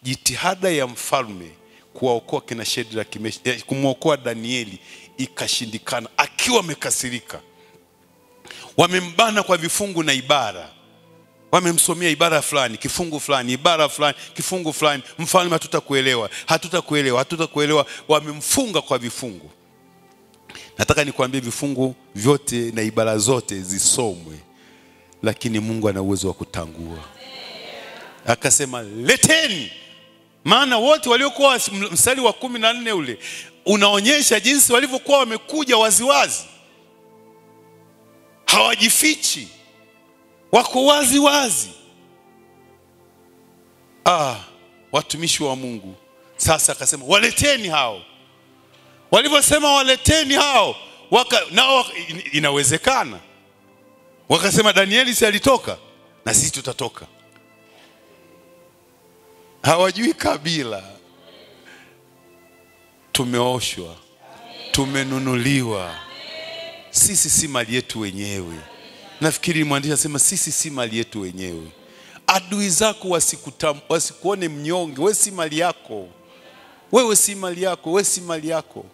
jitihada ya mfalme kuwaokoa kina Shadraka, kumwokoa Danieli ikashindikana, akiwa amekasirika. Wamembana kwa vifungu na ibara, wamemsomea ibara fulani, kifungu fulani, ibara fulani, kifungu fulani. Mfalme, hatutakuelewa. Wamemfunga kwa vifungu. Nataka nikwambie, vifungu vyote na ibara zote zisomwe, lakini Mungu ana uwezo wa kutangua. Akasema leteni. Maana wote waliokuwa mstari wa 14 ule unaonyesha jinsi walivyokuwa wamekuja waziwazi. Hawajifichi, wako waziwazi. Watumishi wa Mungu. Sasa akasema waleteni hao. Walivyosema waleteni hao, nao inawezekana. Wakasema Danieli si alitoka, na sisi tutatoka. Hawajui kabila. Tumeoshwa, tumenunuliwa. Sisi si mali yetu wenyewe. Nafikiri mwandishi anasema sisi si mali yetu wenyewe. Adui zako wasikuone mnyonge. Wewe si mali yako. Wewe si mali yako.